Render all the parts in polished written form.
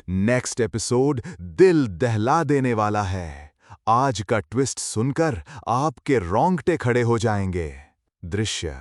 Next episode दिल दहला देने वाला है। आज का ट्विस्ट सुनकर आपके रोंगटे खड़े हो जाएंगे। दृश्य: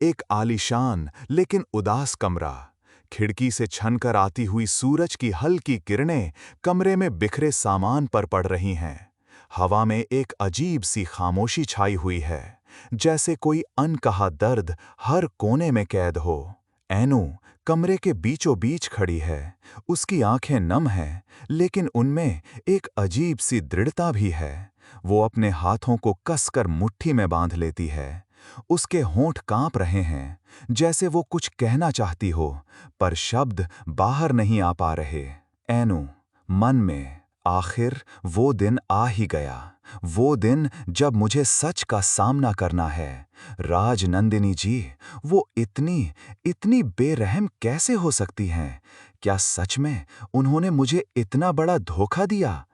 एक आलीशान लेकिन उदास कमरा। खिड़की से छनकर आती हुई सूरज की हल्की किरणें कमरे में बिखरे सामान पर पड़ रही हैं। हवा में एक अजीब सी खामोशी छाई हुई है, जैसे कोई अनकहा दर्द हर कोने में कैद हो। एनू कमरे के बीचों बीच खड़ी है। उसकी आंखें नम हैं, लेकिन उनमें एक अजीब सी दृढ़ता भी है। वो अपने हाथों को कसकर मुट्ठी में बांध लेती है। उसके होंठ कांप रहे हैं, जैसे वो कुछ कहना चाहती हो, पर शब्द बाहर नहीं आ पा रहे। एनू मन में, आखिर वो दिन आ ही गया। वो दिन जब मुझे सच का सामना करना है। राज नंदिनी जी, वो इतनी बेरहम कैसे हो सकती हैं? क्या सच में उन्होंने मुझे इतना बड़ा धोखा दिया?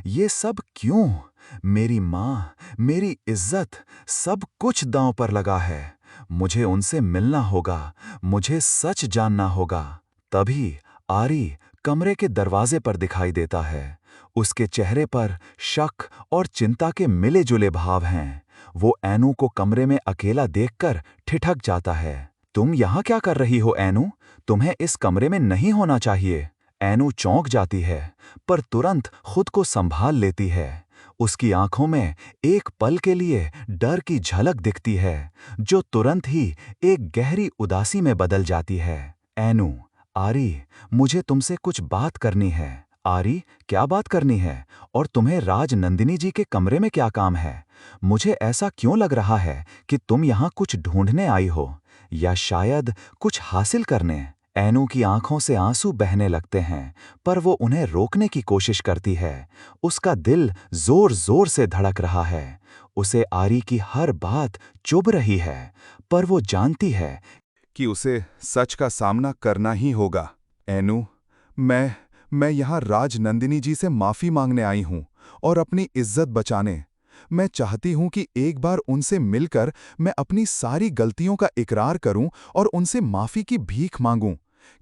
ये सब क्यों? मेरी माँ, मेरी इज्जत, सब कुछ दांव पर लगा है। मुझे उनसे मिलना होगा, मुझे सच जानना होगा। तभी आरी कमरे के दरवाजे पर दिखाई देता है। उसके चेहरे पर शक और चिंता के मिले-जुले भाव हैं। वो एनू को कमरे में अकेला देखकर ठिठक जाता है। तुम यहाँ क्या कर रही हो एनू? तुम्हें इस कमरे में नहीं होना चाहिए। एनू चौंक जाती है, पर तुरंत खुद को संभाल लेती है। उसकी आंखों में एक पल के लिए डर की झलक दिखती है, जो तुरंत ही एक गहरी उदासी में बदल जाती है। एनू, आरी, मुझे तुमसे कुछ बात करनी है। आरी, क्या बात करनी है? और तुम्हें राज नंदिनी जी के कमरे में क्या काम है? मुझे ऐसा क्यों लग रहा है कि तुम यहाँ कुछ ढूंढने आई हो, या शायद कुछ हासिल करने? एनू की आंखों से आंसू बहने लगते हैं, पर वो उन्हें रोकने की कोशिश करती है। उसका दिल जोर जोर से धड़क रहा है। उसे आरी की हर बात चुभ रही है, पर वो जानती है कि उसे सच का सामना करना ही होगा। एनू, मैं यहाँ राज नंदिनी जी से माफ़ी मांगने आई हूँ और अपनी इज्जत बचाने। मैं चाहती हूँ कि एक बार उनसे मिलकर मैं अपनी सारी गलतियों का इकरार करूँ और उनसे माफ़ी की भीख मांगूँ।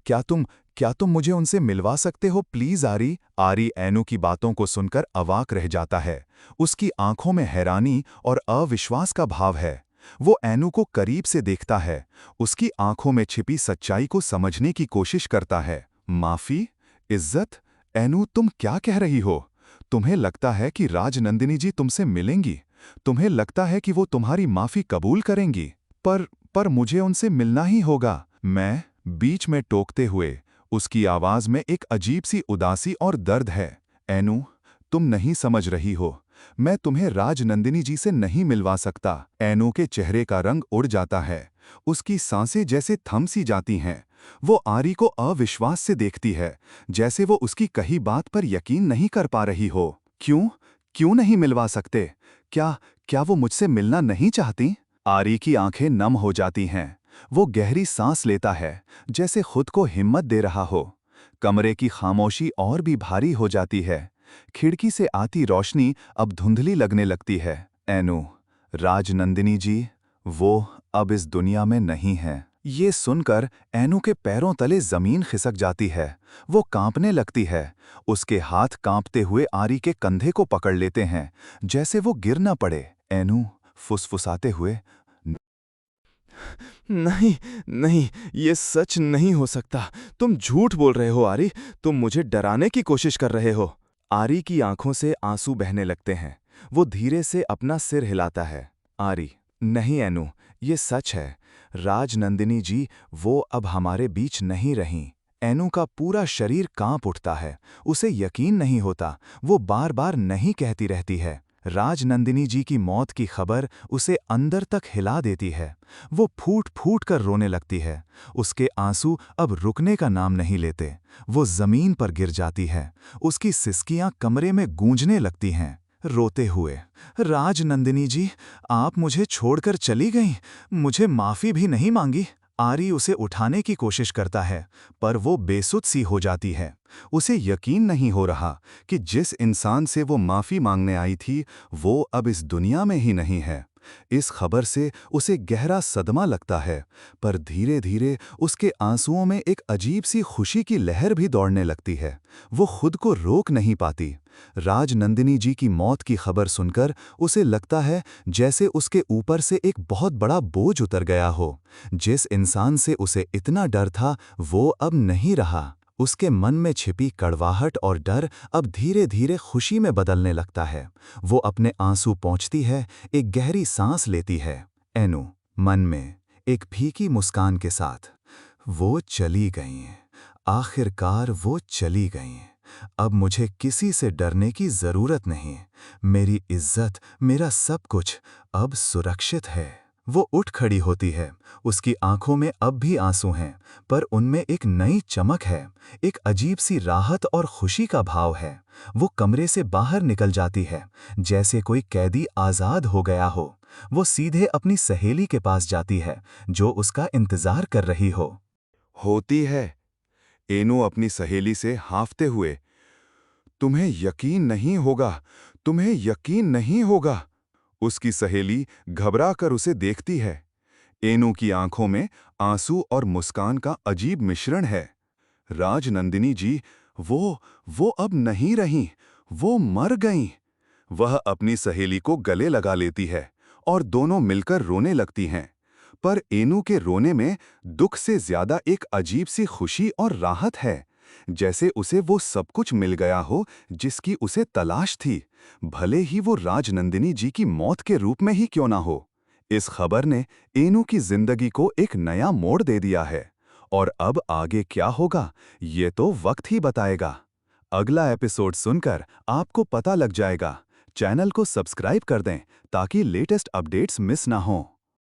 क्या तुम मुझे उनसे मिलवा सकते हो प्लीज़ आरी? आरी एनू की बातों को सुनकर अवाक रह जाता है। उसकी आंखों में हैरानी और अविश्वास का भाव है। वो एनू को करीब से देखता है, उसकी आंखों में छिपी सच्चाई को समझने की कोशिश करता है। माफ़ी? इज्जत? एनू, तुम क्या कह रही हो? तुम्हें लगता है कि राज नंदिनी जी तुमसे मिलेंगी? तुम्हें लगता है कि वो तुम्हारी माफ़ी कबूल करेंगी? पर मुझे उनसे मिलना ही होगा। मैं बीच में टोकते हुए, उसकी आवाज़ में एक अजीब सी उदासी और दर्द है। एनू, तुम नहीं समझ रही हो। मैं तुम्हें राज नंदिनी जी से नहीं मिलवा सकता। एनू के चेहरे का रंग उड़ जाता है। उसकी सांसें जैसे थम सी जाती हैं। वो आरी को अविश्वास से देखती है, जैसे वो उसकी कही बात पर यकीन नहीं कर पा रही हो। क्यों नहीं मिलवा सकते? क्या वो मुझसे मिलना नहीं चाहती? आरी की आंखें नम हो जाती हैं। वो गहरी सांस लेता है, जैसे खुद को हिम्मत दे रहा हो। कमरे की खामोशी और भी भारी हो जाती है। खिड़की से आती रोशनी अब धुंधली लगने लगती है। एनू, राज नंदिनी जी, वो अब इस दुनिया में नहीं है। ये सुनकर एनू के पैरों तले जमीन खिसक जाती है। वो कांपने लगती है। उसके हाथ कांपते हुए आरी के कंधे को पकड़ लेते हैं, जैसे वो गिर न पड़े। एनू फुसफुसाते हुए, नहीं, नहीं, ये सच नहीं हो सकता। तुम झूठ बोल रहे हो आरी। तुम मुझे डराने की कोशिश कर रहे हो। आरी की आंखों से आंसू बहने लगते हैं। वो धीरे से अपना सिर हिलाता है। आरी, नहीं एनू, ये सच है। राज नंदिनी जी, वो अब हमारे बीच नहीं रहीं। एनू का पूरा शरीर कांप उठता है। उसे यकीन नहीं होता। वो बार बार नहीं कहती रहती है। राज नंदिनी जी की मौत की खबर उसे अंदर तक हिला देती है। वो फूट फूट कर रोने लगती है। उसके आंसू अब रुकने का नाम नहीं लेते। वो जमीन पर गिर जाती है। उसकी सिसकियां कमरे में गूंजने लगती हैं। रोते हुए, राज नंदिनी जी, आप मुझे छोड़कर चली गईं, मुझे माफ़ी भी नहीं मांगी। आरी उसे उठाने की कोशिश करता है, पर वो बेसुध सी हो जाती है। उसे यकीन नहीं हो रहा कि जिस इंसान से वो माफ़ी मांगने आई थी, वो अब इस दुनिया में ही नहीं है। इस खबर से उसे गहरा सदमा लगता है, पर धीरे धीरे उसके आंसुओं में एक अजीब सी खुशी की लहर भी दौड़ने लगती है। वो खुद को रोक नहीं पाती। राजनंदिनी जी की मौत की खबर सुनकर उसे लगता है जैसे उसके ऊपर से एक बहुत बड़ा बोझ उतर गया हो। जिस इंसान से उसे इतना डर था वो अब नहीं रहा। उसके मन में छिपी कड़वाहट और डर अब धीरे धीरे खुशी में बदलने लगता है। वो अपने आंसू पोंछती है, एक गहरी सांस लेती है। एनु मन में एक फीकी मुस्कान के साथ, वो चली गईं। आखिरकार वो चली गईं। अब मुझे किसी से डरने की जरूरत नहीं। मेरी इज्जत, मेरा सब कुछ अब सुरक्षित है। वो उठ खड़ी होती है। उसकी आंखों में अब भी आंसू हैं, पर उनमें एक नई चमक है। एक अजीब सी राहत और खुशी का भाव है। वो कमरे से बाहर निकल जाती है, जैसे कोई कैदी आज़ाद हो गया हो। वो सीधे अपनी सहेली के पास जाती है, जो उसका इंतजार कर रही हो। होती है, एनु अपनी सहेली से हाँफते हुए। तुम्हें यकीन नहीं होगा, तुम्हें यकीन नहीं होगा। उसकी सहेली घबरा कर उसे देखती है। एनु की आंखों में आंसू और मुस्कान का अजीब मिश्रण है। राजनंदिनी जी, वो अब नहीं रहीं, वो मर गईं। वह अपनी सहेली को गले लगा लेती है और दोनों मिलकर रोने लगती हैं। पर एनु के रोने में दुख से ज्यादा एक अजीब सी खुशी और राहत है, जैसे उसे वो सब कुछ मिल गया हो जिसकी उसे तलाश थी, भले ही वो राजनंदिनी जी की मौत के रूप में ही क्यों ना हो। इस खबर ने एनु की जिंदगी को एक नया मोड़ दे दिया है, और अब आगे क्या होगा ये तो वक्त ही बताएगा। अगला एपिसोड सुनकर आपको पता लग जाएगा। चैनल को सब्सक्राइब कर दें ताकि लेटेस्ट अपडेट्स मिस ना हों।